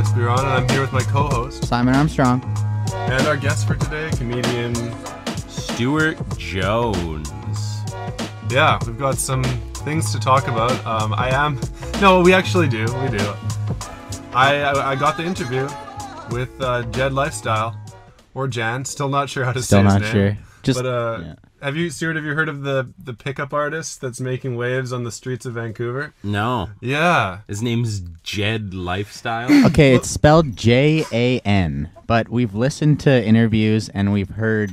Alex Biron, and I'm here with my co-host, Simon Armstrong. And our guest for today, comedian Stuart Jones. Yeah, we've got some things to talk about. We actually do. We do. I got the interview with Jed Lifestyle, or Jan. Still not sure how to say his name. Still not sure. Yeah. Have you heard of the pickup artist that's making waves on the streets of Vancouver? No. Yeah. His name's Jed Lifestyle. Okay, it's spelled Jan, but we've listened to interviews and we've heard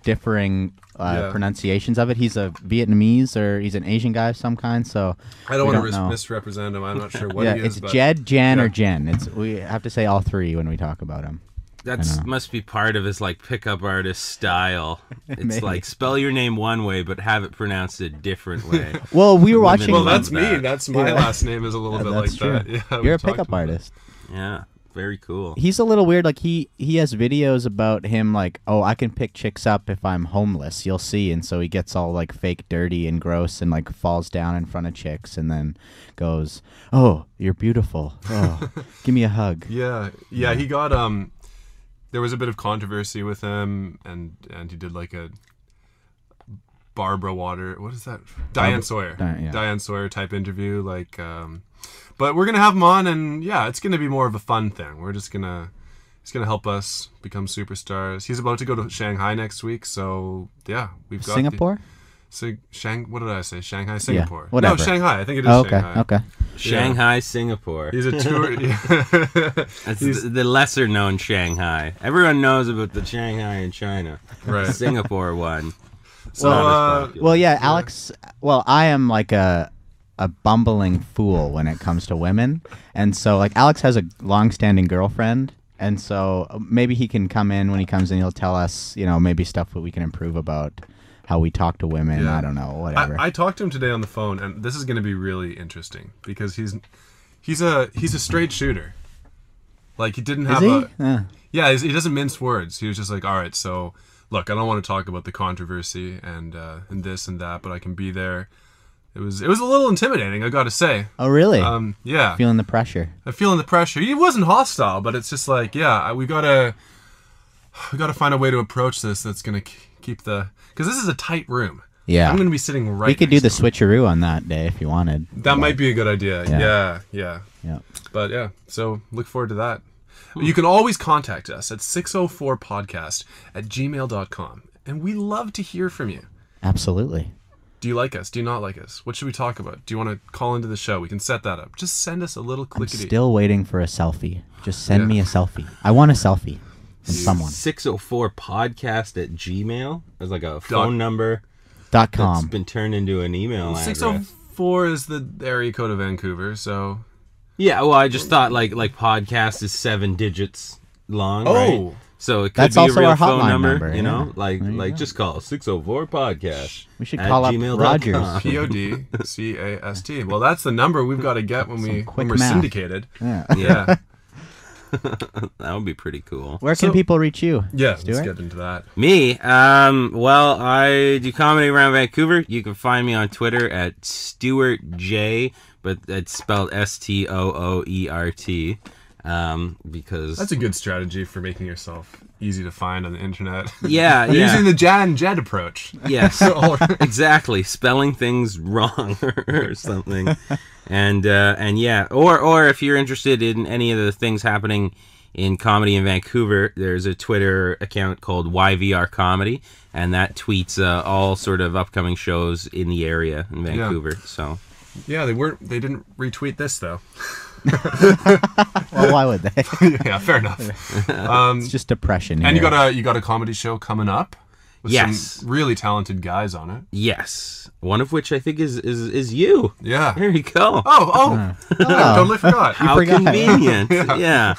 differing pronunciations of it. He's a Vietnamese or he's an Asian guy of some kind, so I don't want to misrepresent him. I'm not sure what he is. It's Jed, Jan, or Jen. We have to say all three when we talk about him. That must be part of his pickup artist style. It's like spell your name one way, but have it pronounced a different way. Well, we were watching. Well, that's me. That's my last name is a little bit like true. that. Yeah, you're a pickup artist. Yeah, very cool. He's a little weird. Like he has videos about him. Like, oh, I can pick chicks up if I'm homeless. You'll see. And so he gets all fake dirty and gross and falls down in front of chicks and then goes, "Oh, you're beautiful. Oh, give me a hug." Yeah. He got There was a bit of controversy with him, and he did a Barbara Water. What is that? Diane Sawyer. Diane Sawyer type interview. But we're gonna have him on, and it's gonna be more of a fun thing. He's gonna help us become superstars. He's about to go to Shanghai next week, so we've got Singapore. What did I say? Shanghai, Singapore. Yeah, whatever. No, Shanghai. I think it is Shanghai. Okay. Shanghai, Singapore. He's a tour. That's the lesser known Shanghai. Everyone knows about the Shanghai in China. Right. Singapore one. Alex. Well, I am a bumbling fool when it comes to women, and so Alex has a long-standing girlfriend, and so maybe he can come in when he comes in. He'll tell us, maybe stuff that we can improve about how we talk to women. Yeah. I don't know, whatever. I talked to him today on the phone, and this is going to be really interesting because he's a straight shooter. He didn't have he doesn't mince words. He was just all right, so look, I don't want to talk about the controversy and this and that, but I can be there. It was a little intimidating, I got to say. Oh, really? Yeah. Feeling the pressure. I'm feeling the pressure. He wasn't hostile, but it's just we gotta find a way to approach this that's gonna keep because this is a tight room. Yeah. I'm gonna be sitting right. We could do the switcheroo on that day if you wanted. That might be a good idea. Yeah. Yeah. But so look forward to that. You can always contact us at 604podcast@gmail.com, and we love to hear from you. Absolutely. Do you like us? Do you not like us? What should we talk about? Do you want to call into the show? We can set that up. Just send us a little clickety. I'm still waiting for a selfie. Just send me a selfie. I want a selfie from someone. 604podcast@gmail. There's a phone number. .com. It's been turned into an email address. 604 is the area code of Vancouver, so. Yeah, well, I just thought podcast is 7 digits long. Right? So it could That's be also a real our phone hotline number, you yeah. know, just call 604 podcast. We should call up Rogers. PODCAST. Well, that's the number we've got to get when we're math. syndicated. Yeah. That would be pretty cool. Where can people reach you? Yeah, Stuart? let's get into that. Me? Well, I do comedy around Vancouver. You can find me on Twitter at Stuart J, but it's spelled STOOERT. Because that's a good strategy for making yourself easy to find on the internet. Yeah, Using the Jan Jed approach. Yes, exactly. Spelling things wrong or something. And or if you're interested in any of the things happening in comedy in Vancouver, there's a Twitter account called YVR Comedy, and that tweets all sort of upcoming shows in the area in Vancouver. Yeah. So yeah, they didn't retweet this though. Well, why would they? Yeah, fair enough. It's just depression here. And you got a comedy show coming up with some really talented guys on it. Yes, one of which I think is you. Yeah, there you go. I totally forgot. How convenient. Yeah.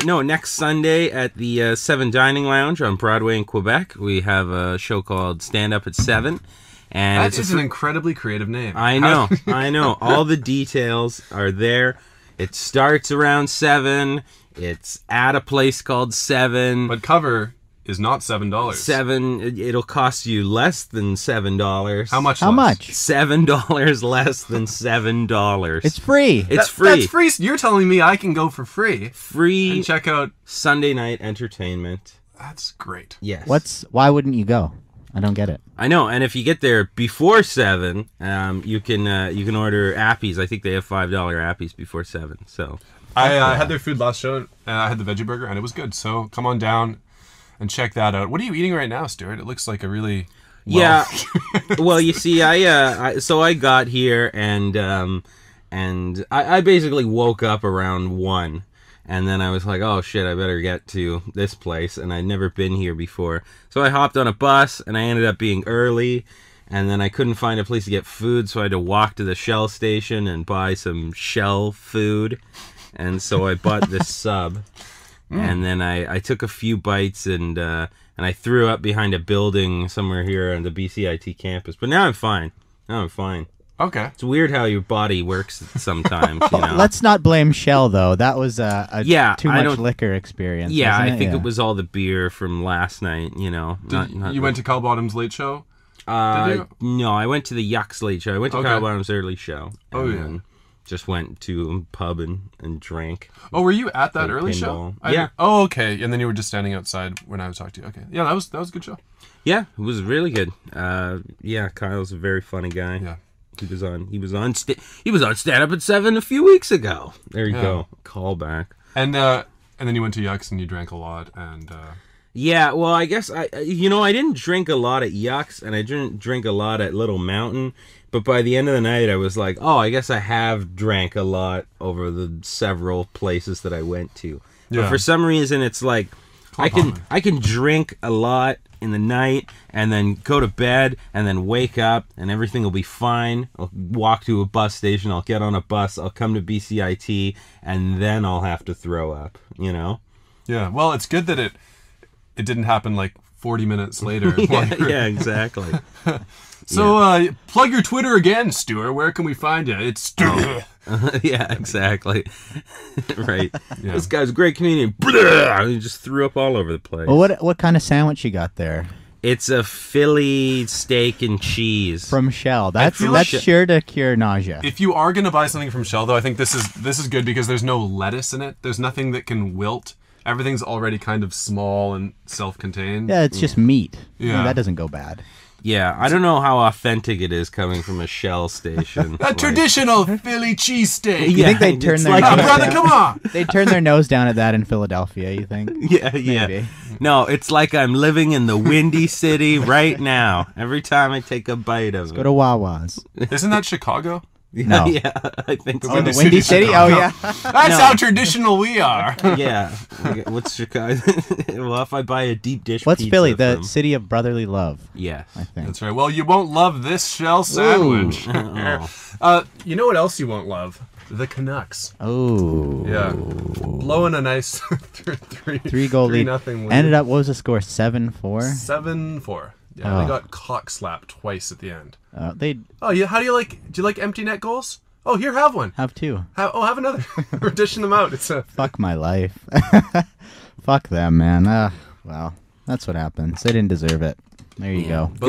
No, next Sunday at the 7 Dining Lounge on Broadway in Quebec, we have a show called Stand Up at 7. And that is an incredibly creative name. I know. All the details are there. It starts around 7. It's at a place called 7. But cover is not $7. It'll cost you less than $7. How much? How much? $7 less than $7. It's free. It's free. That's free. You're telling me I can go for free Free and check out. Sunday night entertainment. That's great. Yes. Why wouldn't you go? I don't get it. I know, and if you get there before 7, you can order appies. I think they have $5 appies before 7. So I had their food last show, and I had the veggie burger, and it was good. So come on down and check that out. What are you eating right now, Stuart? It looks like a really Well, you see, I got here and I basically woke up around 1. And then I was like, oh shit, I better get to this place. And I'd never been here before. So I hopped on a bus and I ended up being early. And then I couldn't find a place to get food. So I had to walk to the Shell station and buy some Shell food. And so I bought this sub. And then I took a few bites and I threw up behind a building somewhere here on the BCIT campus. But now I'm fine. Okay. It's weird how your body works sometimes, you know. Let's not blame Shell, though. That was too I much don't- liquor experience. Yeah, wasn't I think Yeah. it was all the beer from last night, you know. You went to Kyle Bottom's late show? Did you? No, I went to the Yucks late show. I went to Okay. Kyle Bottom's early show. Oh, and yeah. then just went to a pub and drank. Oh, were you at that Like early pinball. show? Yeah. Oh, okay. And then you were just standing outside when I was talking to you. Okay. Yeah, that was a good show. Yeah, it was really good. Yeah, Kyle's a very funny guy. Yeah. He was on stand up at 7 a few weeks ago. There you go. Call back. And then you went to Yucks and you drank a lot and Yeah, well, I guess I didn't drink a lot at Yucks and I didn't drink a lot at Little Mountain, but by the end of the night I was like, oh, I guess I have drank a lot over the several places that I went to. Yeah. But for some reason it's like I can drink a lot in the night and then go to bed and then wake up and everything will be fine. I'll walk to a bus station, I'll get on a bus, I'll come to BCIT, and then I'll have to throw up, you know? yeah. Well, it's good that it didn't happen like 40 minutes later. Yeah, exactly. So, plug your Twitter again, Stuart. Where can we find you? It's Stuart. Yeah, exactly. Right. Yeah. This guy's a great comedian. Blah! He just threw up all over the place. Well, what kind of sandwich you got there It's a Philly steak and cheese. from Shell? That's feel like- sure to cure nausea. If you are gonna buy something from Shell, though, I think this is good because there's no lettuce in it. There's nothing that can wilt. Everything's already kind of small and self-contained. Yeah, it's just meat. Yeah. That doesn't go bad. Yeah, I don't know how authentic it is coming from a Shell station. A traditional Philly cheesesteak. You think they'd turn it's their like nose brother, down? come on. They'd turn their nose down at that in Philadelphia, you think? Yeah. Maybe. No, it's like I'm living in the Windy City right now. Every time I take a bite of it. Go to Wawa's. Isn't that Chicago? No. Yeah, I think so. Oh, the Windy City? Oh, yeah. That's how traditional we are. Yeah. What's Chicago? Well, if I buy a deep dish What's pizza Philly? The from- city of brotherly love, Yes. I think. That's right. Well, you won't love this Shell sandwich. Oh. You know what else you won't love? The Canucks. Oh. Yeah. Blowing a nice 3-goal lead. 3-0 lead. Ended up, what was the score? 7-4? 7-4. Yeah, Oh. they got cock slapped twice at the end. They Oh, yeah. How do you like empty net goals? Oh, here, have one. have 2. Have another. We're dishing them out. It's a. Fuck my life. Fuck them, man. Well, that's what happens. They didn't deserve it. There you go. But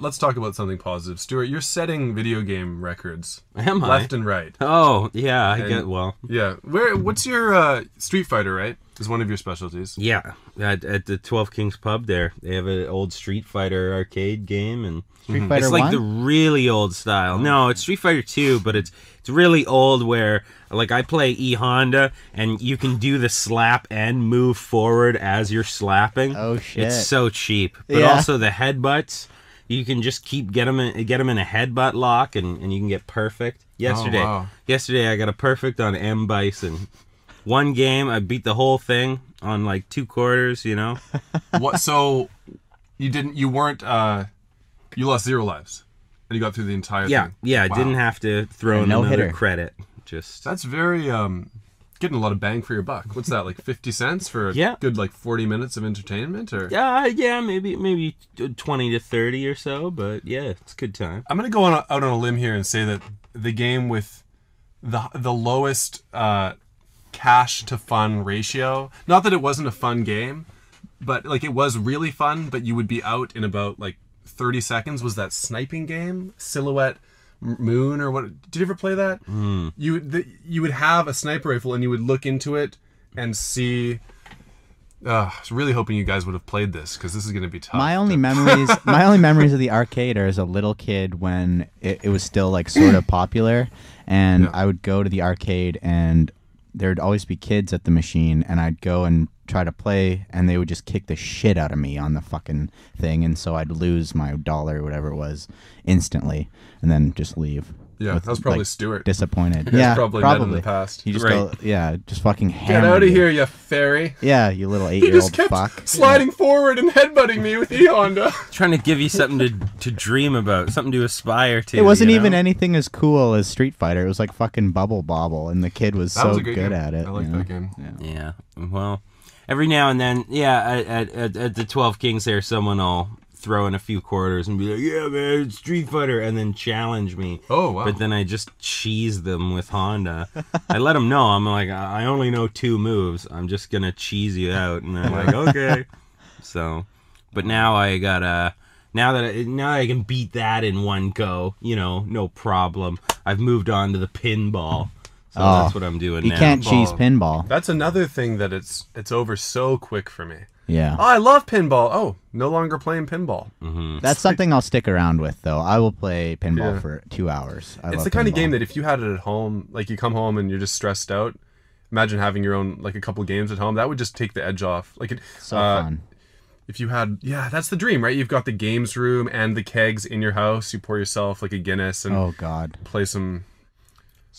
let's talk about something positive, Stuart. You're setting video game records Am I? left and right. Oh, yeah, I And- get, well. Yeah. What's your Street Fighter, right? Is one of your specialties. Yeah, at the 12 Kings pub there, they have an old Street Fighter arcade game, and Street Fighter it's like 1? the really old style. No, it's Street Fighter 2, but it's really old where, like, I play E Honda, and you can do the slap and move forward as you're slapping. Oh, shit. It's so cheap. But Yeah. also the headbutts, you can just get them in a headbutt lock, and you can get perfect. Yesterday, wow. I got a perfect on M. Bison. One game, I beat the whole thing on like 2 quarters, you know? What? So you weren't. You lost 0 lives, and you got through the entire thing. Yeah, I Wow. didn't have to throw in No another hitter. credit. Just That's very getting a lot of bang for your buck. What's that, like 50 cents for a Yeah. good like 40 minutes of entertainment? Or yeah, maybe 20 to 30 or so, but yeah, it's a good time. I'm gonna go out on a limb here and say that the game with the lowest cash to fun ratio. Not that it wasn't a fun game, but like it was really fun. But you would be out in about like 30 seconds. Was that sniping game, Silhouette Moon, or what? Did you ever play that? You would have a sniper rifle and you would look into it and see. I was really hoping you guys would have played this because this is going to be tough. My only memories of the arcade are as a little kid when it was still like sort of popular, and I would go to the arcade and there'd always be kids at the machine, and I'd go and try to play, and they would just kick the shit out of me on the fucking thing, and so I'd lose my $1 or whatever it was instantly, and then just leave. Yeah, that was probably Stuart. Disappointed. Yeah, probably met in the past. You just go, just fucking Get hammered out of you. here, you fairy. Yeah, you little He 8-year-old just kept fuck. sliding forward and headbutting me with E-Honda. Trying to give you something to dream about, something to aspire to. It wasn't you know? even anything as cool as Street Fighter. It was like fucking Bubble Bobble, and the kid was That so was a good good game. at it. I like that game. Yeah. Well, every now and then, at the 12 Kings there, someone will throw in a few quarters and be like, yeah, man, it's Street Fighter, and then challenge me. Oh, wow. But then I just cheese them with Honda. I let them know. I'm like, I only know 2 moves. I'm just going to cheese you out. And they're like, okay. So, but now I got now that I can beat that in one go, you know, no problem. I've moved on to the pinball. So that's what I'm doing now. You can't cheese pinball. That's another thing that it's over so quick for me. Yeah. Oh, I love pinball. Oh, no longer playing pinball. That's something I'll stick around with, though. I will play pinball for 2 hours. It's the kind of game that if you had it at home, like you come home and you're just stressed out, imagine having your own, like a couple games at home. That would just take the edge off. Like it, so fun. If you had, that's the dream, right? You've got the games room and the kegs in your house. You pour yourself like a Guinness and play some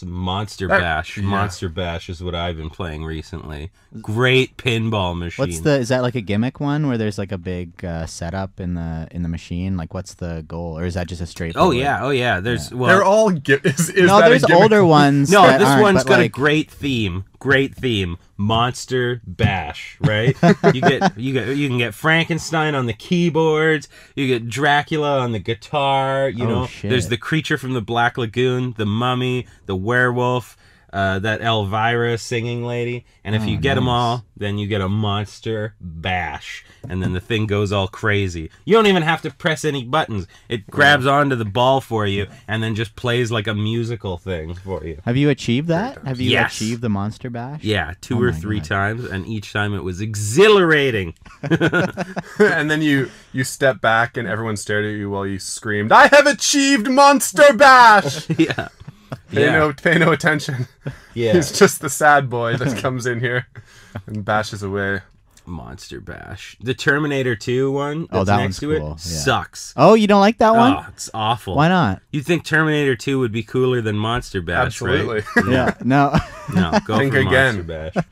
Monster Bash. Yeah. Monster Bash is what I've been playing recently. Great pinball machine. Is that like a gimmick one where there's like a big setup in the machine? Like what's the goal, or is that just a straight? Oh yeah. There's well, they're all no. There's older ones. No, this aren't, one's got like, a great theme. Great theme. Monster Bash, right? you can get Frankenstein on the keyboards. You get Dracula on the guitar. You know, shit. There's the creature from the Black Lagoon, the mummy, the werewolf, that Elvira singing lady. And if you get them all, then you get a Monster Bash, and then the thing goes all crazy. You don't even have to press any buttons. It grabs onto the ball for you, and then just plays like a musical thing for you. Have you achieved that? Have you Yes. achieved the Monster Bash? Yeah, 2 or 3 times, and each time it was exhilarating. And then you step back and everyone stared at you while you screamed, "I have achieved Monster Bash!" Yeah. Pay no attention. Yeah. He's just the sad boy that comes in here and bashes away. Monster Bash. The Terminator 2 one that's that next one's to cool. it sucks. Oh, you don't like that one? Oh, it's awful. Why not? You'd think Terminator 2 would be cooler than Monster Bash, Absolutely. right? Yeah. No. No, go Think for again. Monster Bash.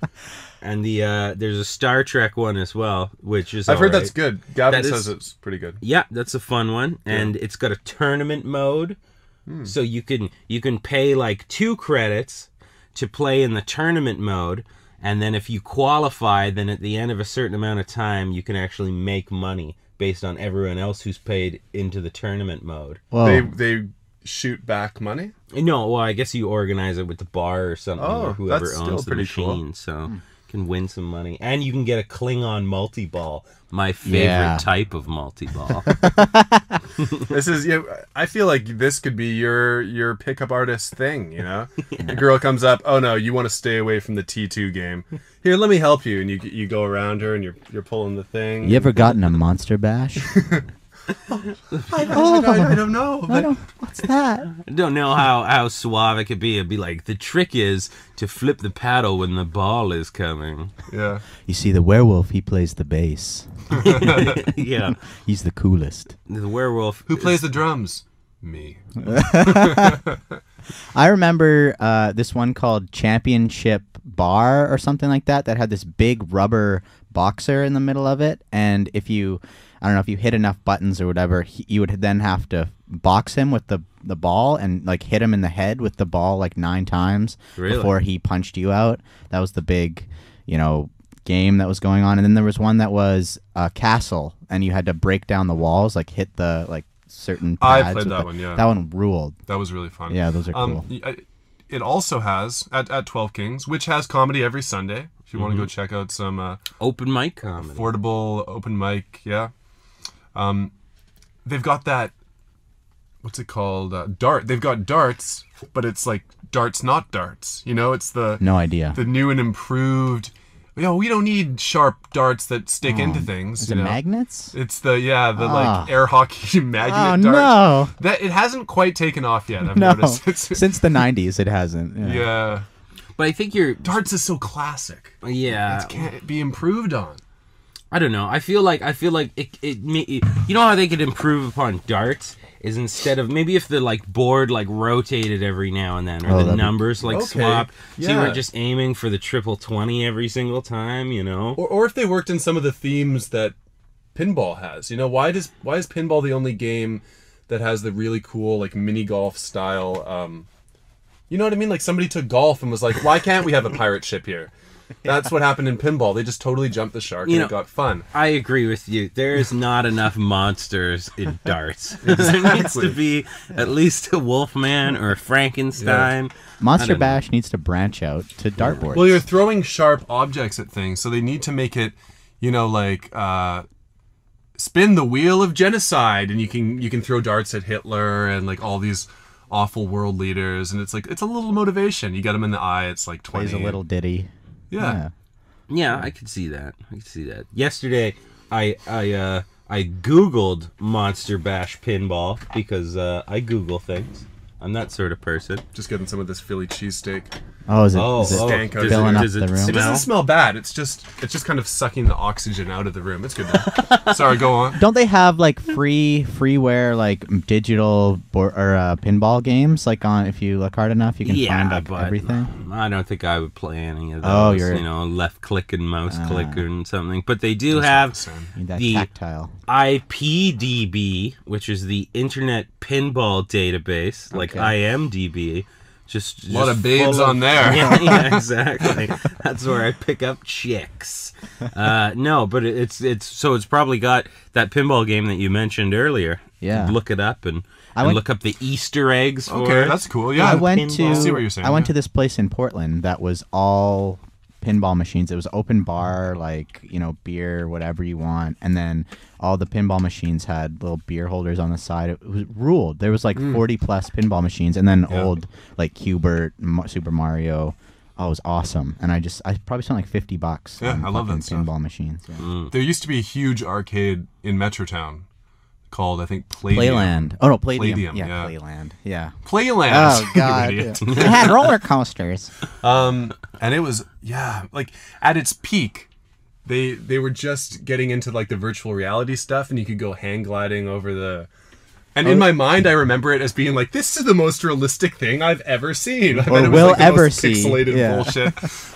And there's a Star Trek one as well, which is I've heard alright. that's good. Gavin That says is- it's pretty good. Yeah, that's a fun one, and it's got a tournament mode, so you can pay like 2 credits to play in the tournament mode, and then if you qualify, then at the end of a certain amount of time, you can actually make money based on everyone else who's paid into the tournament mode. Whoa. They shoot back money? No, well, I guess you organize it with the bar or something, or whoever that's still owns the pretty cool. machine, so can win some money, and you can get a Klingon multi-ball. My favorite type of multi-ball. This is, I feel like this could be your pickup artist thing, you know? The girl comes up, "Oh no, you want to stay away from the T2 game. Here, let me help you." And you go around her and you're pulling the thing. You ever gotten a Monster Bash? I don't know. What's that? I don't know how suave it could be. It'd be like, the trick is to flip the paddle when the ball is coming. Yeah. You see, the werewolf, he plays the bass. Yeah. He's the coolest. The werewolf. Who plays the drums? Me. I remember this one called Championship Bar or something like that had this big rubber boxer in the middle of it, and if you hit enough buttons or whatever, you would then have to box him with the ball and like hit him in the head with the ball like 9 times before he punched you out. That was the big, game that was going on. And then there was one that was a castle, and you had to break down the walls, like hit the certain pads. I played that one, yeah. That one ruled. That was really fun. Yeah, those are cool. it also has at 12 Kings, which has comedy every Sunday. If you want to go check out some open mic comedy, affordable open mic, yeah. They've got that. What's it called? Dart. They've got darts, but it's like darts, not darts. You know, it's the No idea. the new and improved. You know, we don't need sharp darts that stick into things. Is it magnets? It's the like air hockey magnet dart. No. That it hasn't quite taken off yet. I've No. noticed. Since the 90s, it hasn't. Yeah. but I think your Darts is so classic. yeah. It can't be improved on. I don't know. I feel like you know how they could improve upon darts is instead of maybe if the like board like rotated every now and then or the numbers like swapped, so you weren't just aiming for the triple 20 every single time, you know. Or if they worked in some of the themes that pinball has. You know, why is pinball the only game that has the really cool like mini golf style? You know what I mean? Like somebody took golf and was like, why can't we have a pirate ship here? That's what happened in pinball. They just totally jumped the shark and it got fun. I agree with you. There is not enough monsters in darts. There needs to be at least a Wolfman or a Frankenstein. Monster Bash needs to branch out to dartboards. Well, you're throwing sharp objects at things, so they need to make it, you know, like spin the wheel of genocide, and you can throw darts at Hitler and like all these awful world leaders, and it's like it's a little motivation. You get them in the eye. It's like 20. Plays a little ditty. Yeah. Yeah, I could see that. Yesterday, I Googled Monster Bash pinball because I Google things. I'm that sort of person. Just getting some of this Philly cheesesteak. Oh, is it stank out filling up does the it room? It doesn't smell bad. It's just kind of sucking the oxygen out of the room. It's good though. Sorry, go on. Don't they have like freeware like digital pinball games? Like on if you look hard enough, you can find like everything. I don't think I would play any of those. Oh, you're left click and mouse click and something. But they do have That the tactile. IPDB, which is the Internet Pinball Database, like IMDb. Just a lot of babes on there. Yeah, exactly. That's where I pick up chicks. No, but it's probably got that pinball game that you mentioned earlier. Yeah. Look it up and look up the Easter eggs for Okay, it. that's cool. Yeah, I went I see what you're saying. I went to this place in Portland that was all pinball machines. It was open bar, like, you know, beer, whatever you want, and then all the pinball machines had little beer holders on the side. It was ruled. There was like 40 plus pinball machines, and then old like Q*bert, Super Mario. Oh, it was awesome. And I probably spent like $50. Yeah, on I love that pinball stuff. machines. Yeah. There used to be a huge arcade in Metrotown called, I think, Palladium. Playland. Oh no, Palladium. Palladium, Yeah, yeah. Playland. Yeah. Playland. Oh god. You idiot. It had roller coasters. And it was like at its peak, they were just getting into like the virtual reality stuff, and you could go hang gliding over the. And in my mind, I remember it as being like, this is the most realistic thing I've ever seen. Or it was will like the ever most see. pixelated Yeah. bullshit.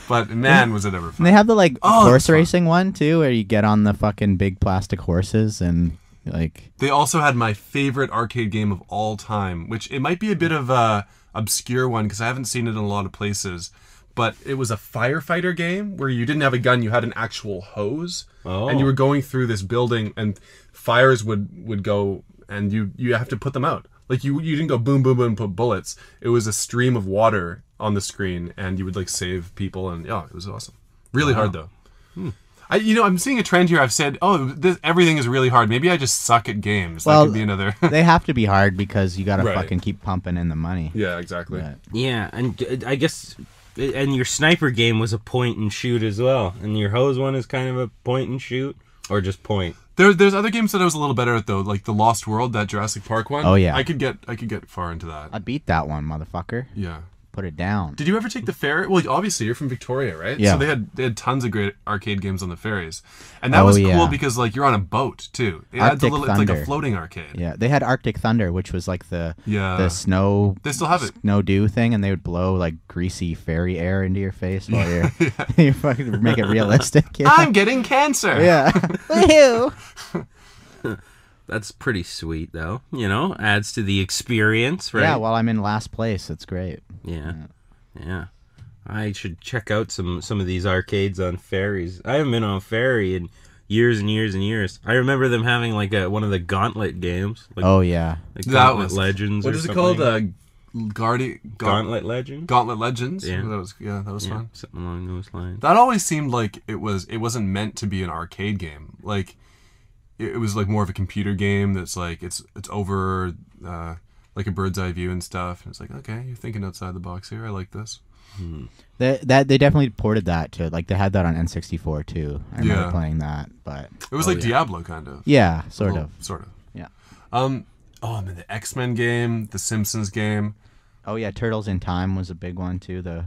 But man, was it ever And fun. they have the like horse fun. racing one too, where you get on the fucking big plastic horses and like. They also had my favorite arcade game of all time, which it might be a bit of a obscure one because I haven't seen it in a lot of places. But it was a firefighter game where you didn't have a gun, you had an actual hose. Oh. And you were going through this building and fires would go and you have to put them out. Like you didn't go boom, boom, boom and put bullets. It was a stream of water on the screen and you would like save people and it was awesome. Really hard though. I'm seeing a trend here. I've said, everything is really hard. Maybe I just suck at games. Well, that could be another. They have to be hard because you gotta Right. fucking keep pumping in the money. Yeah, exactly. But- Yeah, and I guess, and your sniper game was a point and shoot as well, and your hose one is kind of a point and shoot, or just point. There's other games that I was a little better at though, like the Lost World, that Jurassic Park one. Oh, yeah. I could get far into that. I beat that one, motherfucker. Yeah. Put it down. Did you ever take the ferry? Well, obviously you're from Victoria, right? Yeah. So they had tons of great arcade games on the ferries, and that was cool yeah. because like you're on a boat too. It adds Arctic it's like a Thunder. floating arcade. Yeah, they had Arctic Thunder, which was like the snow. They still have it. Snow dew thing, and they would blow like greasy fairy air into your face while you're you fucking make it realistic. You know? I'm getting cancer. Yeah. Woohoo! That's pretty sweet, though. You know, adds to the experience, right? Yeah, while I'm in last place, it's great. Yeah. I should check out some of these arcades on ferries. I haven't been on a ferry in years and years and years. I remember them having like one of the Gauntlet games. Like, Oh yeah. like That Gauntlet was Legends. What or is it something. called? Gauntlet Legends. Gauntlet Legends. Yeah. That was fun. Something along those lines. That always seemed like it wasn't meant to be an arcade game. Like it was like more of a computer game that's like it's over like a bird's eye view and stuff. And it's like, okay, you're thinking outside the box here. I like this. They definitely ported that to, like, they had that on N64 too. I remember playing that, but it was like Diablo kind of. Yeah, sort of. Yeah. Yeah. And then the X-Men game, the Simpsons game. Oh yeah, Turtles in Time was a big one too. The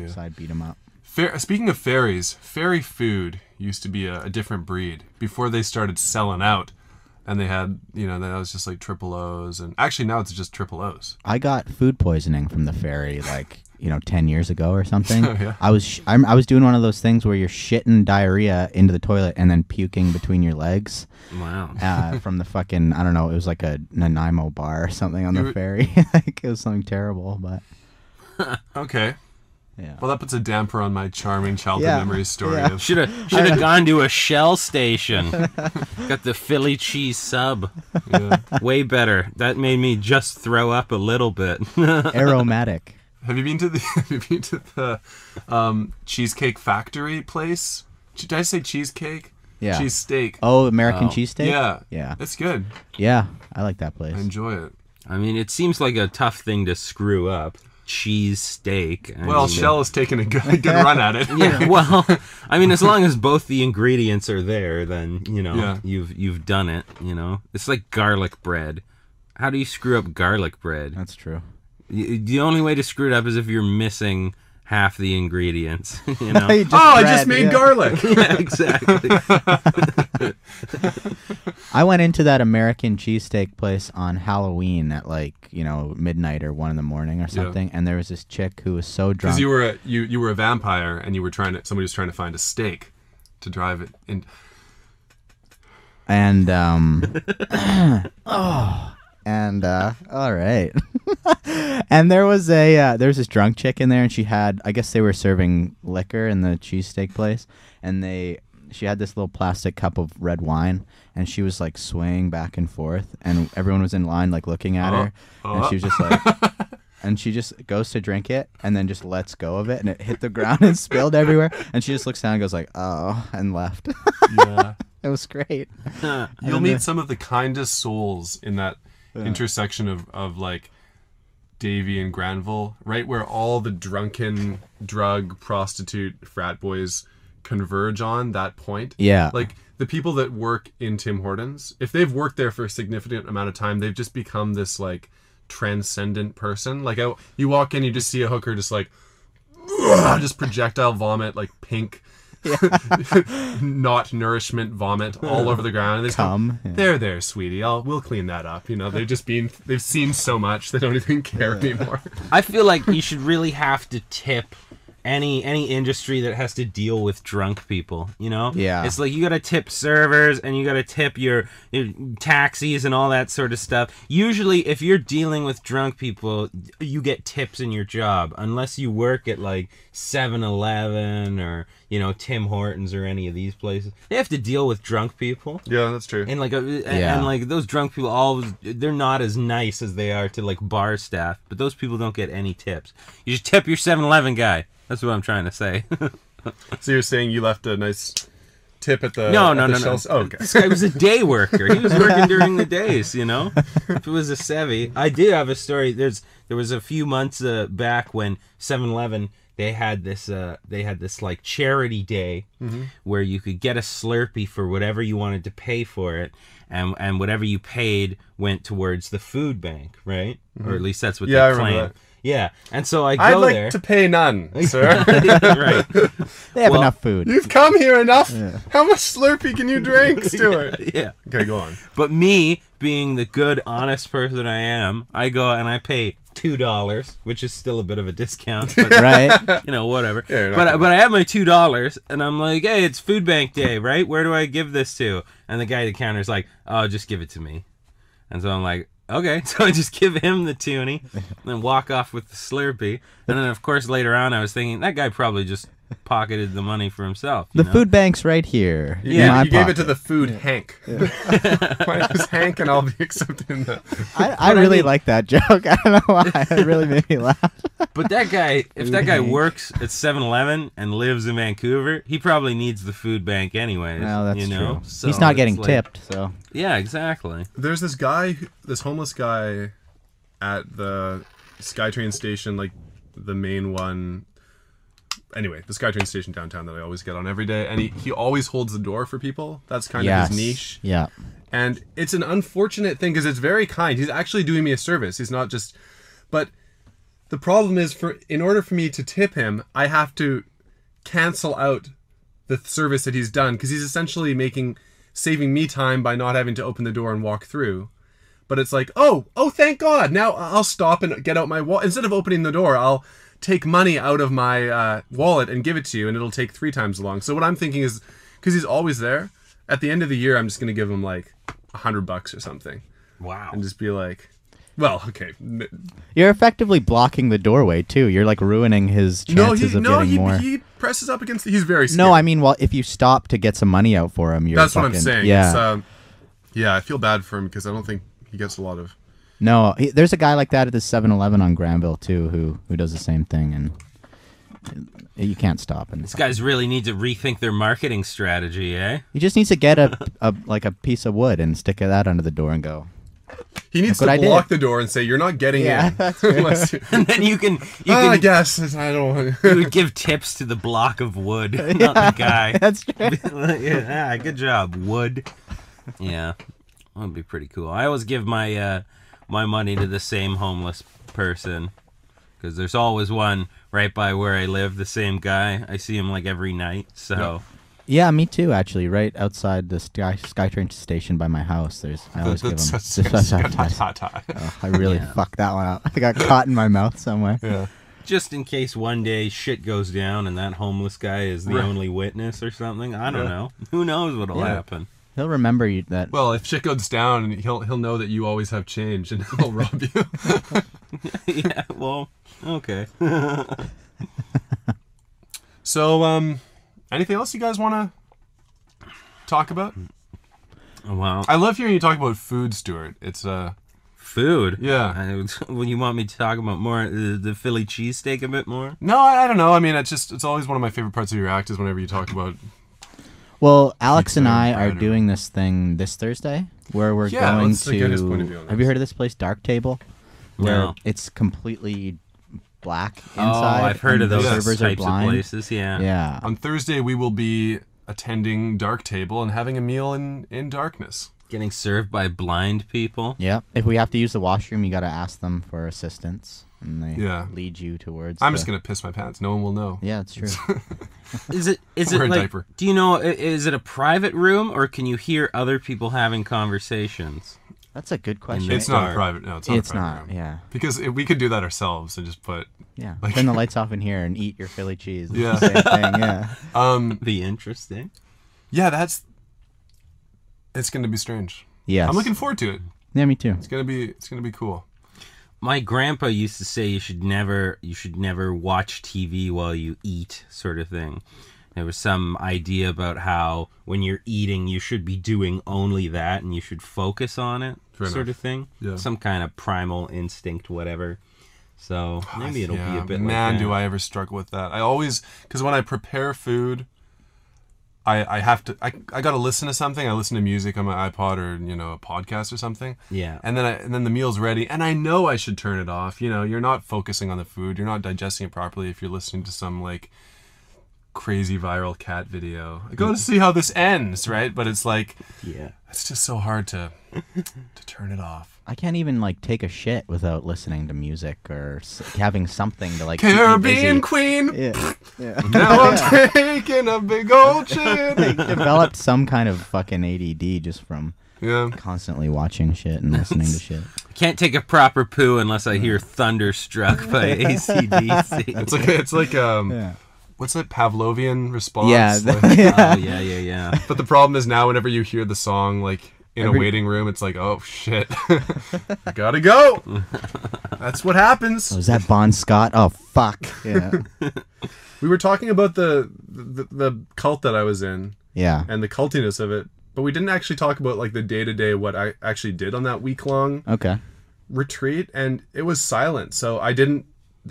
side beat 'em up. Speaking of fairies, fairy food used to be a different breed before they started selling out, and they had that was just like triple O's, and actually now it's just triple O's. I got food poisoning from the fairy 10 years ago or something. Oh, yeah. I was doing one of those things where you're shitting diarrhea into the toilet and then puking between your legs. Wow. From the fucking, I don't know, it was like a Nanaimo bar or something on the ferry. Like, it was something terrible, but okay. yeah. Well, that puts a damper on my charming childhood memories story. Yeah. Of Should have gone to a Shell station. Got the Philly cheese sub. Yeah. Way better. That made me just throw up a little bit. Aromatic. Have you been to the Cheesecake Factory place? Did I say cheesecake? Yeah. Cheesesteak. Oh, American cheesesteak? Yeah. Yeah. It's good. Yeah, I like that place. I enjoy it. I mean, it seems like a tough thing to screw up. Cheese steak. Shell has taken a good run at it. Yeah, well, I mean, as long as both the ingredients are there, then you've done it. It's like garlic bread. How do you screw up garlic bread? That's true. The only way to screw it up is if you're missing half the ingredients. I just made garlic. Yeah, exactly. I went into that American cheesesteak place on Halloween at midnight or 1 a.m. or something, and there was this chick who was so drunk. Because you were a vampire and somebody was trying to find a steak to drive it in. And all right. And there was this drunk chick in there, and I guess they were serving liquor in the cheesesteak place, and she had this little plastic cup of red wine, and she was like swaying back and forth, and everyone was in line like looking at her, and she was just like, and she just goes to drink it, and then just lets go of it, and it hit the ground and spilled everywhere, and she just looks down and goes like, oh, and left. Yeah. It was great. You'll meet some of the kindest souls in that intersection of like Davie and Granville, right where all the drunken drug prostitute frat boys converge on that point. Yeah. Like the people that work in Tim Hortons, if they've worked there for a significant amount of time, they've just become this like transcendent person. Like you walk in, you just see a hooker just like just projectile vomit, like pink not nourishment vomit all over the ground. And they come. There, sweetie. We'll clean that up. They've seen so much they don't even care anymore. I feel like you should really have to tip any industry that has to deal with drunk people, Yeah. It's like you gotta tip servers and you gotta tip your taxis and all that sort of stuff. Usually if you're dealing with drunk people, you get tips in your job, unless you work at like 7-Eleven or Tim Hortons or any of these places. They have to deal with drunk people. Yeah, that's true. And and those drunk people they're not as nice as they are to like bar staff, but those people don't get any tips. You should tip your 7-Eleven guy. That's what I'm trying to say. So you're saying you left a nice tip at the No. Oh, okay. This guy was a day worker. He was working during the days, If it was a Sevy. I did have a story. There was a few months back when 7-Eleven they had this like charity day where you could get a Slurpee for whatever you wanted to pay for it, and whatever you paid went towards the food bank, right? Or at least that's what they I claim. remember that. Yeah, and so I'd like to pay none, sir. Right. They have enough food. You've come here enough. Yeah. How much Slurpee can you drink, Stuart? Yeah. Okay, go on. But me, being the good, honest person I am, I go and I pay $2, which is still a bit of a discount, but, right? Whatever. Yeah, but I have my $2, and I'm like, hey, it's food bank day, right? Where do I give this to? And the guy at the counter is like, oh, just give it to me. And so I'm like, okay, so I just give him the toonie, and then walk off with the Slurpee. And then, of course, later on, I was thinking, that guy probably just pocketed the money for himself. The food bank's right here. You in gave my it to the food Hank. My name is Hank, and I'll be accepting that. I really like that joke. I don't know why. It really made me laugh. But that guy, if that guy works at 7-Eleven and lives in Vancouver, he probably needs the food bank anyways. Well, that's you know? true. So he's not getting like, tipped, so. Yeah, exactly. There's this guy, this homeless guy at the SkyTrain station, like the main one. Anyway, the SkyTrain station downtown that I always get on every day, and he always holds the door for people. That's kind of his niche. Yeah. And it's an unfortunate thing because it's very kind. He's actually doing me a service. He's not just... But the problem is, in order for me to tip him, I have to cancel out the service that he's done because he's essentially saving me time by not having to open the door and walk through. But it's like, oh, thank God. Now I'll stop and get out my wallet. Instead of opening the door, I'll take money out of my wallet and give it to you, and it'll take 3 times as long. So what I'm thinking is, because he's always there, at the end of the year, I'm just going to give him like $100 or something. Wow. And just be like, well, okay. You're effectively blocking the doorway, too. You're like ruining his chances of getting more. He presses up against he's very scared. No, I mean, well, if you stop to get some money out for him, you're That's what I'm saying. Yeah. It's, yeah, I feel bad for him because I don't think he gets a lot of... No, there's a guy like that at the 7-Eleven on Granville, too, who does the same thing, and you can't stop. These guys really need to rethink their marketing strategy, eh? He just needs to get a piece of wood and stick that under the door and go. He needs to block the door and say, "You're not getting in." That's right. And then you can I guess I don't. you would give tips to the block of wood, not the guy. That's true. Yeah, good job, wood. Yeah, that would be pretty cool. I always give my my money to the same homeless person because there's always one right by where I live. The same guy. I see him like every night. So. Yeah, me too. Actually, right outside the SkyTrain station by my house, I always give them. I really fucked that one up. I got caught in my mouth somewhere. Yeah. Just in case one day shit goes down and that homeless guy is the only witness or something. I don't know. Who knows what'll happen? He'll remember you that. Well, if shit goes down, he'll know that you always have change and he'll rob you. Yeah. Well. Okay. So, anything else you guys want to talk about? Well, I love hearing you talk about food, Stuart. It's food. Yeah. When you want me to talk about more the Philly cheesesteak a bit more? No, I don't know. I mean, it's always one of my favorite parts of your act is whenever you talk about. Well, Alex and I are doing this thing this Thursday where we're going let's get his point of to. view on Have you heard of this place, Dark Table? Where No. it's completely black inside. Oh, I've heard of those servers are types of blind. places. Yeah. Yeah. On Thursday, we will be attending Dark Table and having a meal in darkness. Getting served by blind people. Yep. If we have to use the washroom, you got to ask them for assistance, and they lead you towards. I'm just gonna piss my pants. No one will know. Yeah, it's true. Is it Wear a like? diaper. Do you know? Is it a private room or can you hear other people having conversations? That's a good question. It's not a private. No, it's not. It's a private not. room. Yeah. Because we could do that ourselves and just put. Yeah. Like- Turn the lights off in here and eat your Philly cheese. It's Yeah. the same thing. Yeah. Be interesting. Yeah, it's gonna be strange. Yes. I'm looking forward to it. Yeah, me too. It's gonna be cool. My grandpa used to say you should never watch TV while you eat, sort of thing. There was some idea about how when you're eating you should be doing only that and you should focus on it, Fair sort enough. of thing. Yeah. Some kind of primal instinct, whatever. So maybe it'll be a bit like Man, that. do I ever struggle with that. I always, because when I prepare food, I have to, I got to listen to something. I listen to music on my iPod or, a podcast or something. Yeah. And then the meal's ready and I know I should turn it off. You're not focusing on the food. You're not digesting it properly if you're listening to some like crazy viral cat video. I go to see how this ends, right? But it's like, Yeah. it's just so hard to turn it off. I can't even take a shit without listening to music or having something to keep me Caribbean busy. Queen. Yeah. Yeah. Now I'm taking a big old shit. Developed some kind of fucking ADD just from Yeah. constantly watching shit and listening to shit. Can't take a proper poo unless I hear Thunderstruck by AC/DC. It's like Yeah. what's that Pavlovian response? Yeah. Like- Oh, yeah. but the problem is now whenever you hear the song like in a waiting room. It's like, oh shit, gotta go. That's what happens. Was that Bon Scott? Oh fuck. Yeah. We were talking about the cult that I was in. Yeah. And the cultiness of it, but we didn't actually talk about like the day-to-day what I actually did on that week-long retreat, and it was silent. So I didn't,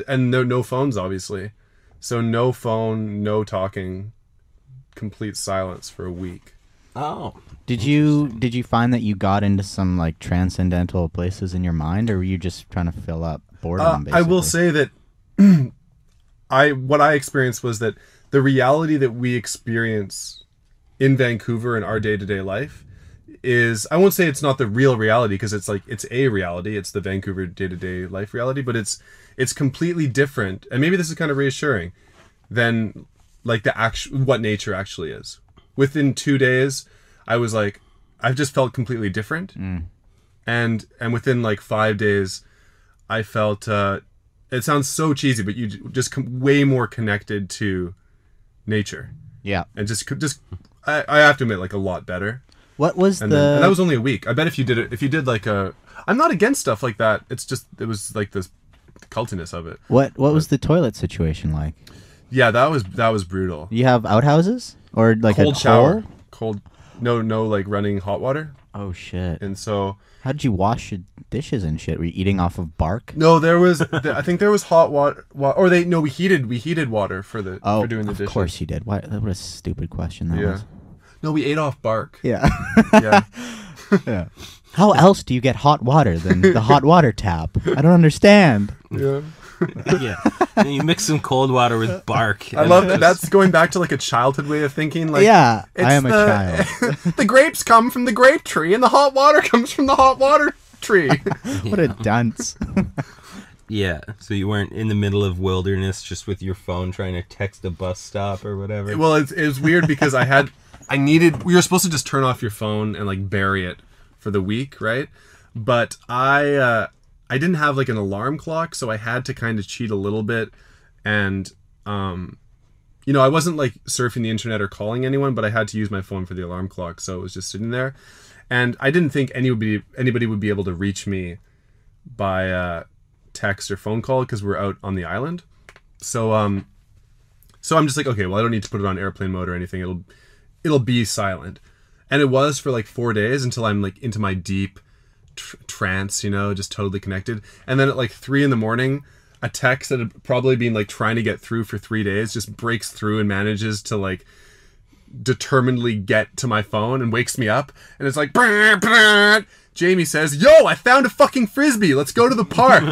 and no phones obviously. So no phone, no talking, complete silence for a week. Oh. Did you find that you got into some like transcendental places in your mind, or were you just trying to fill up boredom? Basically? I will say that what I experienced was that the reality that we experience in Vancouver in our day-to-day life is, I won't say it's not the real reality, because it's like, it's a reality, it's the Vancouver day-to-day life reality, but it's completely different, and maybe this is kind of reassuring, than like what nature actually is. Within 2 days, I was like, I've just felt completely different. And within like 5 days, I felt, it sounds so cheesy, but you just way more connected to nature. Yeah. And just I have to admit, like, a lot better. What was and that was only a week. I bet if you did like I'm not against stuff like that. It's just, it was like this cultiness of it. What was the toilet situation like? Yeah, that was brutal. You have outhouses or like cold a shower, hole? cold, no like running hot water. Oh shit! And so, how did you wash your dishes and shit? Were you eating off of bark? No, there was. I think there was hot water. Or we heated water for doing the dishes. Of course you did. What a stupid question that was. No, we ate off bark. Yeah. Yeah. Yeah. How else do you get hot water than the hot water tap? I don't understand. Yeah. Yeah. And you mix some cold water with bark. I love that. That's going back to like a childhood way of thinking. Like, yeah, I am a child. The grapes come from the grape tree, and the hot water comes from the hot water tree. What a dunce. Yeah, so you weren't in the middle of wilderness just with your phone trying to text a bus stop or whatever? Well, it was weird because we were supposed to just turn off your phone and like bury it for the week, right? But I didn't have like an alarm clock, so I had to kind of cheat a little bit, and I wasn't like surfing the internet or calling anyone, but I had to use my phone for the alarm clock, so it was just sitting there, and I didn't think anybody would be able to reach me by text or phone call because we're out on the island. So I'm just like, okay, well, I don't need to put it on airplane mode or anything. It'll be silent, and it was for like 4 days until I'm like into my deep trance, just totally connected. And then at like 3 a.m, a text that had probably been like trying to get through for 3 days just breaks through and manages to like determinedly get to my phone and wakes me up, and it's like, brr, brr. Jamie says, yo, I found a fucking frisbee, let's go to the park.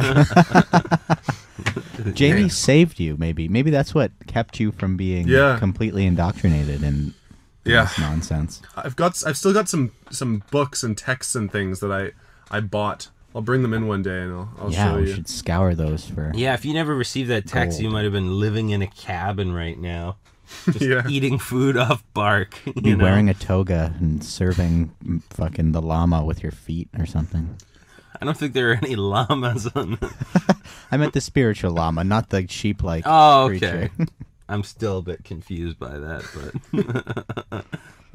Jamie saved you. Maybe that's what kept you from being completely indoctrinated in this nonsense. I've still got some books and texts and things that I bought. I'll bring them in one day and I'll show you. Yeah, we should scour those for. Yeah, if you never received that text, you might have been living in a cabin right now, just eating food off bark. You wearing a toga and serving fucking the llama with your feet or something. I don't think there are any llamas on. I meant the spiritual llama, not the sheep-like. Oh, okay. creature. I'm still a bit confused by that, but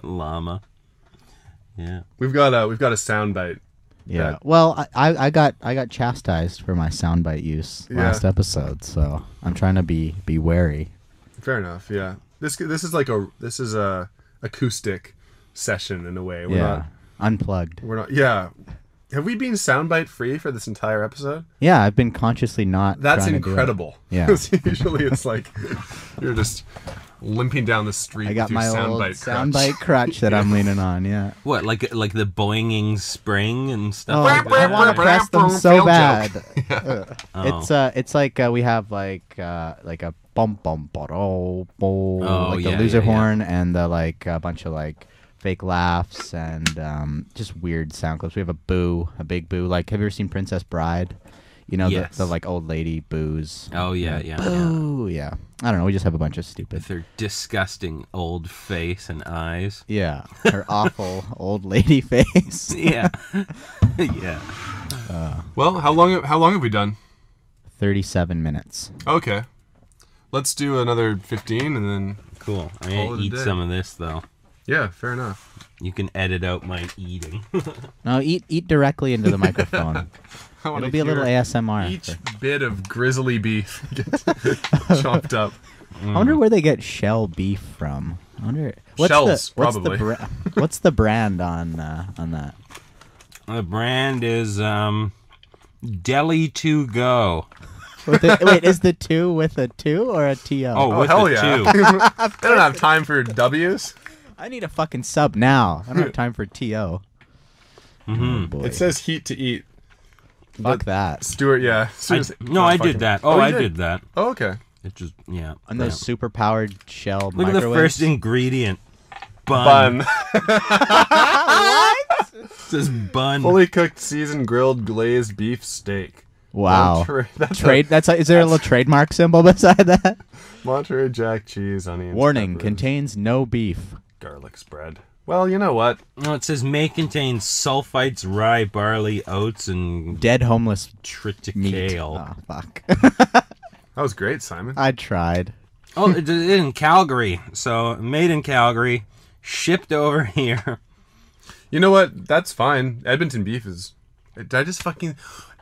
llama. Yeah, we've got a soundbite. Yeah. Well, I got chastised for my soundbite use last episode, so I'm trying to be wary. Fair enough. Yeah. This is a acoustic session in a way. We're not unplugged. We're not. Yeah. Have we been soundbite free for this entire episode? Yeah, I've been consciously not. That's incredible. Yeah. Usually it's like you're just limping down the street. I got with your my old soundbite crutch that I'm leaning on. Yeah. What, like the boinging spring and stuff? Oh, I want to press them so bad. It's like we have like a bum bum bottle, like the loser horn and the like a bunch of like fake laughs and just weird sound clips. We have a big boo. Like, have you ever seen Princess Bride? The like old lady boos. Oh yeah. Boo, yeah. I don't know. We just have a bunch of stupid. With her disgusting old face and eyes. Yeah, her awful old lady face. Yeah, yeah. Well, how long have we done? 37 minutes. Okay, let's do another 15 and then. Cool. I'm gonna eat some of this though. Yeah, fair enough. You can edit out my eating. No, eat directly into the microphone. It'll be a little ASMR. Each bit of grizzly beef gets chopped up. I wonder where they get shell beef from. I wonder Shells, probably. What's the brand on that? The brand is Deli to Go. Wait, is the 2 with a 2 or a TO? Oh, with hell the yeah. 2. I don't have time for W's. I need a fucking sub now. I don't have time for TO. Oh, boy. It says heat to eat. Fuck that. Stuart, yeah. I did that. Oh, I did that. Oh, okay. It just, yeah. On those super powered shell Look at the microwaves. first ingredient. Bun. What? It says bun. Fully cooked, seasoned, grilled, glazed beef steak. Wow. That's Is there a little trademark symbol beside that? Monterey Jack cheese, onions. Warning, peppers, contains no beef. garlic spread. Well, you know what? No, it says may contain sulfites, rye, barley, oats, and Dead homeless meat. triticale. Oh, fuck. That was great, Simon. I tried. Oh, it's in Calgary. So, made in Calgary, shipped over here. You know what? That's fine. Edmonton beef is. Did I just fucking.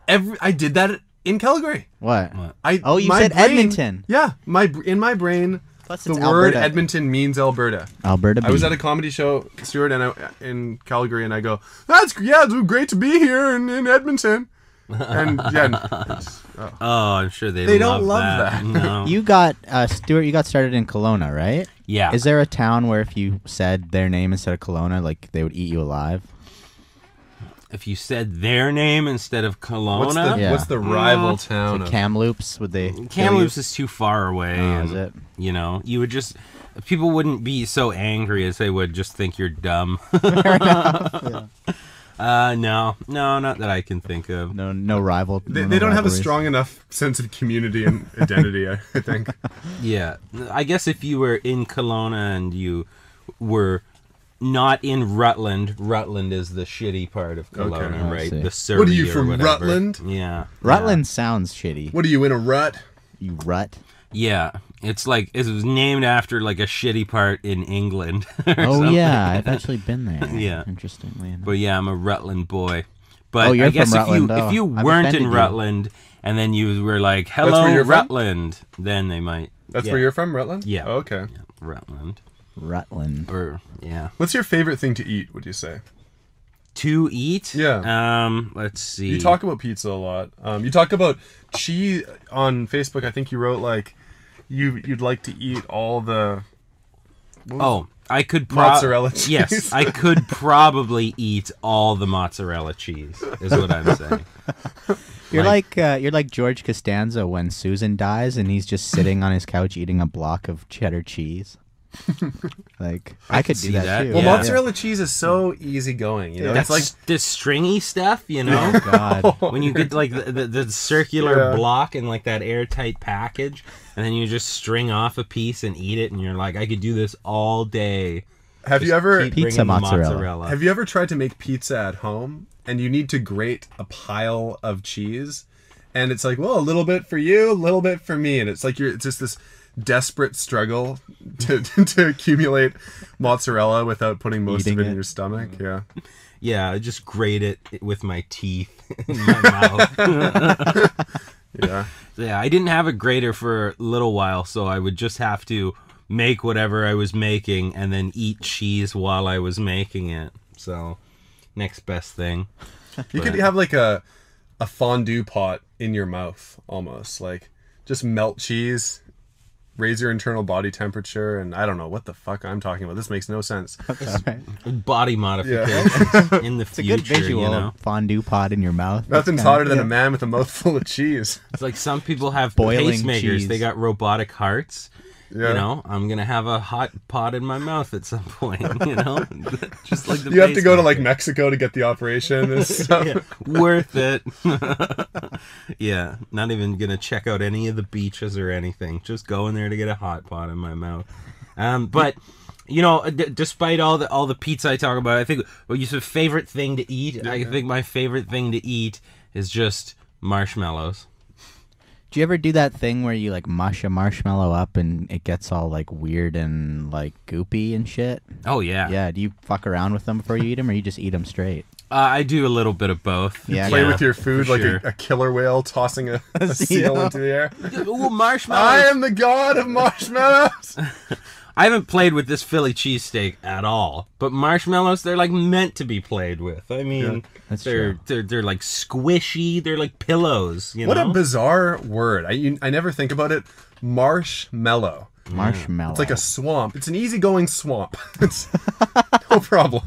I did that in Calgary. What? You said Edmonton. Yeah, in my brain, Plus the it's word Alberta. Edmonton means Alberta. Alberta beef. I was at a comedy show, Stuart, in Calgary, and I go, it's great to be here in Edmonton. And yeah, Oh, I'm sure They don't love that. No. You got, Stuart, you got started in Kelowna, right? Yeah. Is there a town where if you said their name instead of Kelowna, like, they would eat you alive? If you said their name instead of Kelowna, Yeah. what's the rival town? Like of- Kamloops, would they? Kamloops is too far away. Oh, and, is it? You know, you would just people wouldn't be so angry as they would just think you're dumb. No, not that I can think of. No rival. They don't have a strong enough sense of community and identity, I think. Yeah, I guess if you were in Kelowna and you were not in Rutland is the shitty part of Kelowna, I right? see. The Surrey What are you, or from whatever. Rutland? Yeah. Rutland sounds shitty. What are you, in a rut? You rut. Yeah. It's like it was named after like a shitty part in England. Oh yeah, I've actually been there. Yeah. Interestingly enough. But yeah, I'm a Rutland boy. But Oh, you're I guess from if Rutland. you Oh, if you I've weren't offended in you. Rutland and then you were like, where "Hello, you're from? Rutland," then they might. That's yeah. where you're from, Rutland? Yeah. Oh, okay. Rutland. Rutland. Or yeah. What's your favorite thing to eat, would you say? To eat? Yeah. Let's see. You talk about pizza a lot. You talk about cheese on Facebook. I think you wrote like you'd like to eat all the. Oh, I could mozzarella cheese. Yes, I could probably eat all the mozzarella cheese. Is what I'm saying. You're like George Costanza when Susan dies and he's just sitting on his couch eating a block of cheddar cheese. Like I could do see that that. too. Well, Yeah. mozzarella cheese is so easygoing. You know, That's it's like the stringy stuff, you know. Oh God. When you get like the circular Yeah. block in like that airtight package, and then you just string off a piece and eat it, and you're like, I could do this all day. Have you ever Keep Pizza bringing the mozzarella. Have you ever tried to make pizza at home and you need to grate a pile of cheese? And it's like, well, a little bit for you, a little bit for me. And it's like it's just this desperate struggle to accumulate mozzarella without putting most Eating of it it. in your stomach. Yeah. Yeah, I just grate it with my teeth in my mouth. Yeah. Yeah, I didn't have a grater for a little while, so I would just have to make whatever I was making and then eat cheese while I was making it. So, next best thing. You could have like a fondue pot in your mouth almost. Like just melt cheese, raise your internal body temperature, and I don't know what the fuck I'm talking about. This makes no sense. All right. Body modifications in the It's a future, good visual. you know? Fondue pot in your mouth. Nothing's hotter than a man with a mouthful of cheese. It's like some people have Boiling pacemakers. cheese. They got robotic hearts. Yeah. You know, I'm going to have a hot pot in my mouth at some point, you know? Just like the You have to go to like pacemaker. Mexico to get the operation and stuff. Yeah, worth it. Yeah, not even going to check out any of the beaches or anything. Just going there to get a hot pot in my mouth. But you know, despite all the pizza I talk about, I think you said favorite thing to eat. I think my favorite thing to eat is just marshmallows. Do you ever do that thing where you like mush a marshmallow up and it gets all like weird and like goopy and shit? Oh yeah. Yeah. Do you fuck around with them before you eat them, or you just eat them straight? I do a little bit of both. Yeah. Play with your food like sure. a killer whale tossing a seal into the air. Ooh, marshmallows. I am the god of marshmallows. I haven't played with this Philly cheesesteak at all, but marshmallows, they're like meant to be played with. I mean, That's they're like squishy. They're like pillows. You What know? a bizarre word. I never think about it. Marshmallow. Marshmallow. It's like a swamp. It's an easygoing swamp. It's no problem.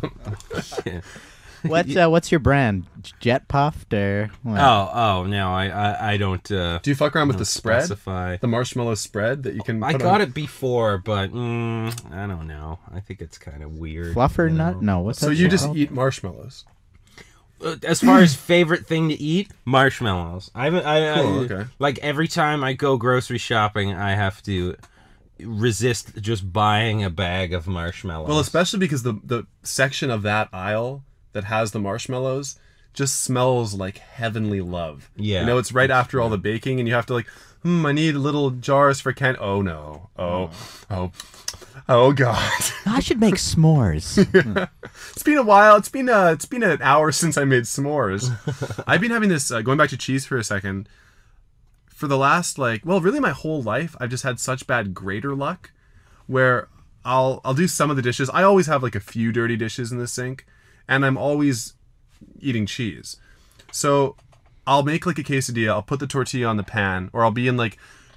What's your brand? Jet Puffed or what? Oh no, I don't. Do you fuck around with the spread? Specify. The marshmallow spread that you can. I put got on? it before, but I don't know. I think it's kind of weird. Fluffer you know? nut? No, what's that? So you shit just called? eat marshmallows. As far as favorite thing to eat, marshmallows. I okay. Like every time I go grocery shopping, I have to resist just buying a bag of marshmallows. Well, especially because the section of that aisle that has the marshmallows just smells like heavenly love. Yeah. You know, it's right after all the baking, and you have to like, I need little jars for Oh no. Oh God. I should make s'mores. It's been a while. It's been an hour since I made s'mores. I've been having this going back to cheese for a second. For the last really my whole life, I've just had such bad grater luck, where I'll do some of the dishes. I always have like a few dirty dishes in the sink, and I'm always eating cheese. So I'll make like a quesadilla. I'll put the tortilla on the pan, or I'll be in like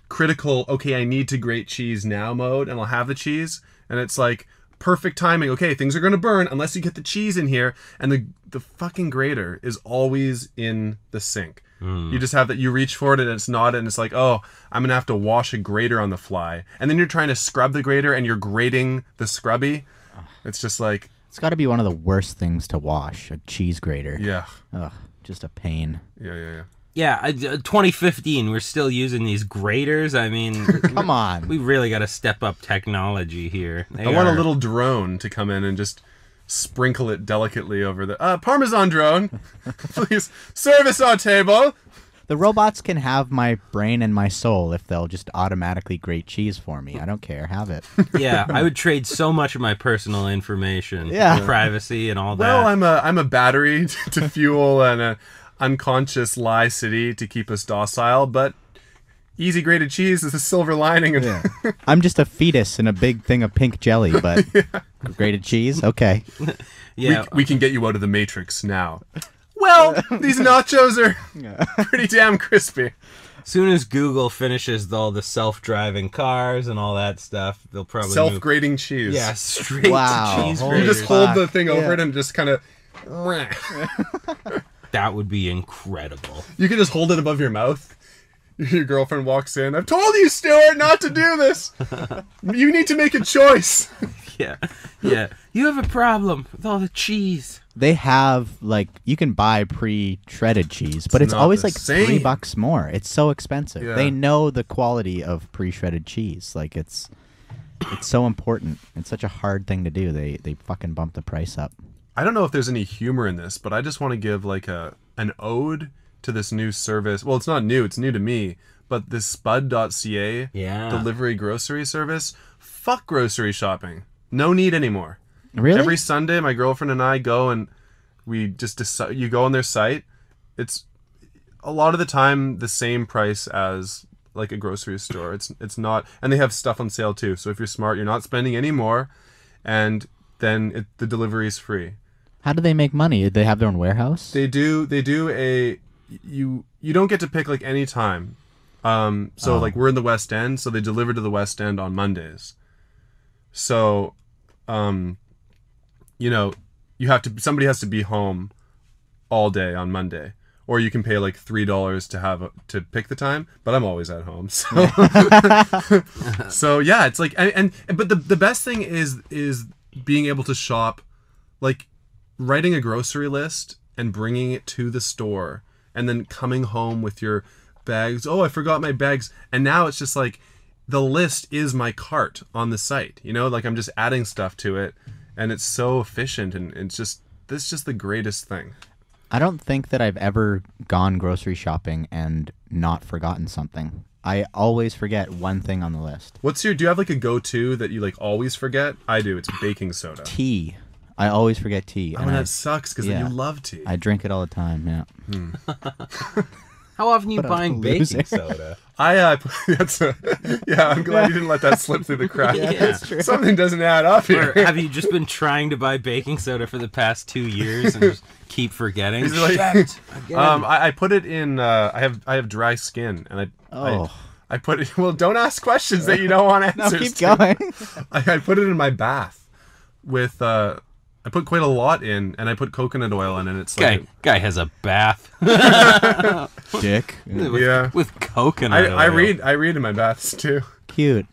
critical, okay, I need to grate cheese now mode, and I'll have the cheese, and it's like perfect timing. Okay, things are gonna burn unless you get the cheese in here, and the fucking grater is always in the sink. You just have that, you reach for it and it's not, and it's like, oh, I'm gonna have to wash a grater on the fly, and then you're trying to scrub the grater and you're grating the scrubby. It's just like, It's got to be one of the worst things to wash, a cheese grater. yeah, Ugh, just a pain. yeah. Yeah, 2015, we're still using these graters. I mean, Come on. we really got to step up technology here. I want a little drone to come in and just sprinkle it delicately over the Parmesan drone. Please, service our table. The robots can have my brain and my soul if they'll just automatically grate cheese for me. I don't care. Have it. Yeah, I would trade so much of my personal information, Yeah. privacy, and all that. Well, I'm a battery to fuel and a unconscious lie city to keep us docile, but easy grated cheese is a silver lining. Yeah. I'm just a fetus in a big thing of pink jelly, but grated cheese? Okay. Yeah, we can get you out of the matrix now. Well, these nachos are pretty damn crispy. soon as Google finishes all the self-driving cars and all that stuff, they'll probably Self-grating cheese. Yeah, straight Wow. to cheese Holy You graters. just hold Fuck. the thing over Yeah. it and just kind of... That would be incredible. You can just hold it above your mouth. Your girlfriend walks in. I've told you, Stuart, not to do this. You need to make a choice. Yeah, yeah. You have a problem with all the cheese. They have, like, you can buy pre-shredded cheese, but it's not always the like same. $3 more. It's so expensive. Yeah. They know the quality of pre-shredded cheese. Like, it's so important. It's such a hard thing to do. They fucking bump the price up. I don't know if there's any humor in this, but I just want to give like an ode to this new service. Well, it's not new. It's new to me. But this spud.ca Yeah. delivery grocery service, fuck grocery shopping. No need anymore. Really? Every Sunday, my girlfriend and I go and we just decide. You go on their site. It's a lot of the time the same price as like a grocery store. It's not, and they have stuff on sale too. So if you're smart, you're not spending any more, and then the delivery is free. How do they make money? They have their own warehouse? They do a you don't get to pick like any time. So like we're in the West End, so they deliver to the West End on Mondays. So you know, somebody has to be home all day on Monday. Or you can pay like $3 to pick the time, but I'm always at home. So so yeah, it's like but the best thing is being able to shop, like writing a grocery list and bringing it to the store and then coming home with your bags. Oh, I forgot my bags. And now it's just like the list is my cart on the site, you know, like I'm just adding stuff to it and it's so efficient and it's just the greatest thing. I don't think that I've ever gone grocery shopping and not forgotten something. I always forget one thing on the list. Do you have like a go-to that you like always forget? I do. It's baking soda. Tea. I always forget tea. Oh, and that sucks because you love tea. I drink it all the time, yeah. How often are you buying baking soda? I'm glad you didn't let that slip through the cracks. Yeah, that's true. Something doesn't add up here. Or have you just been trying to buy baking soda for the past 2 years and just keep forgetting? Shit, I put it in. I have dry skin, and I put it. Well, don't ask questions that you don't want answers. No, keep going. I put it in my bath with. I put quite a lot in, and I put coconut oil in, and it's guy has a bath. Dick. With coconut oil. I read in my baths too. Cute.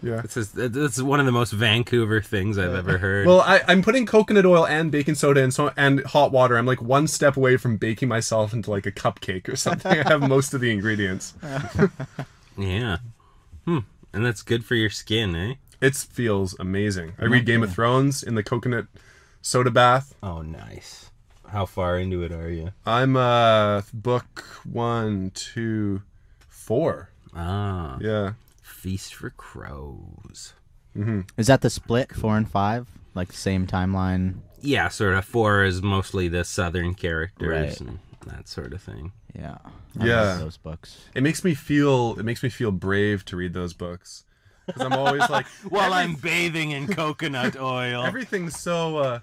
Yeah. That's one of the most Vancouver things I've ever heard. Well, I'm putting coconut oil and baking soda and hot water. I'm like one step away from baking myself into like a cupcake or something. I have most of the ingredients. Yeah. And that's good for your skin, eh? It feels amazing. I read Game of Thrones in the coconut soda bath. Oh, nice. How far into it are you? I'm book 1, 2, 4. Ah. Yeah. Feast for Crows. Mm-hmm. Is that the split 4 and 5? Like the same timeline? Yeah, sort of. 4 is mostly the southern characters Right. and that sort of thing. Yeah. I love those books. It makes me feel brave to read those books. Because I'm always like, while I'm bathing in coconut oil. Everything's so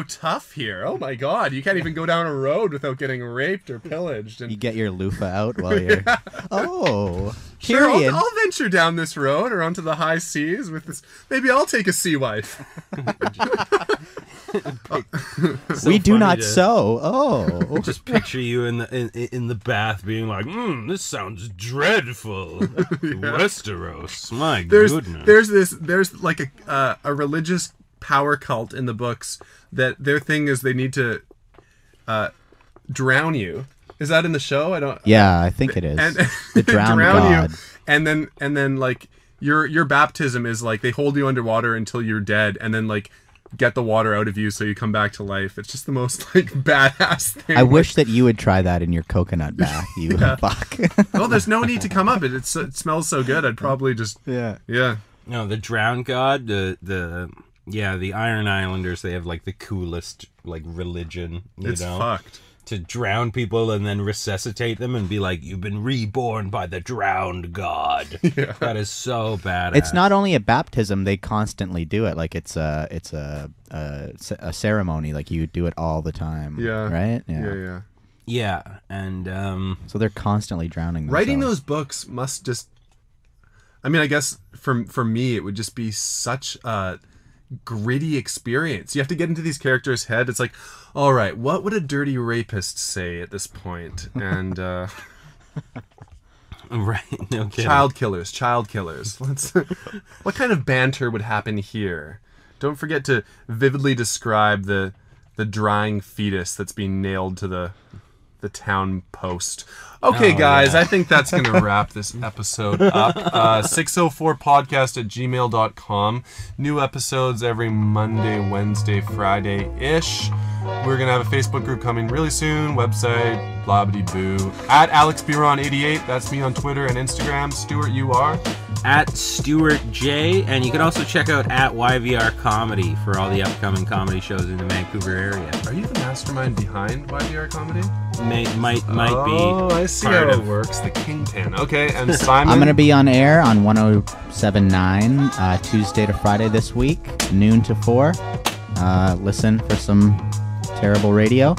tough here. Oh my God, you can't even go down a road without getting raped or pillaged. And you get your loofah out while you're. Oh, sure, period. I'll venture down this road or onto the high seas with this. Maybe I'll take a sea wife. We do not sew. Oh, just picture you in the bath being like, this sounds dreadful. Westeros, my goodness. There's like a religious power cult in the books that their thing is they need to drown you. Is that in the show? I don't. Yeah, I think it is. And the drown god. You, and then like your baptism is like they hold you underwater until you're dead, and then like get the water out of you so you come back to life. It's just the most like badass thing. I wish that you would try that in your coconut bath. You fuck. Oh, there's no need to come up. It smells so good. I'd probably just yeah. No, the drown god, the Iron Islanders, they have like the coolest like religion. It's fucked. To drown people and then resuscitate them and be like, you've been reborn by the drowned god. Yeah. That is so badass. It's not only a baptism; they constantly do it. Like it's a ceremony. Like you do it all the time. Yeah. Right. Yeah. Yeah, and so they're constantly drowning themselves. Writing those books must just. I mean, I guess for me, it would just be such a gritty experience. You have to get into these characters' head. It's like, all right, what would a dirty rapist say at this point? And right, no kidding. Child killers. What kind of banter would happen here? Don't forget to vividly describe the drying fetus that's being nailed to the town post. Okay, guys, I think that's going to wrap this episode up. 604podcast@gmail.com. New episodes every Monday, Wednesday, Friday-ish. We're going to have a Facebook group coming really soon. Website, blah-biddy-boo. At AlexBuron88. That's me on Twitter and Instagram. Stuart, you are? At Stuart J. And you can also check out at YVR Comedy for all the upcoming comedy shows in the Vancouver area. Are you the mastermind behind YVR Comedy? Might be. Oh, I see how it works. The kingpin. Okay, and Simon? I'm going to be on air on 107.9 Tuesday to Friday this week, noon to 4. Listen for some terrible radio.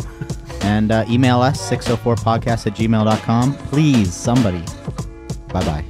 And email us, 604podcast@gmail.com. Please, somebody. Bye-bye.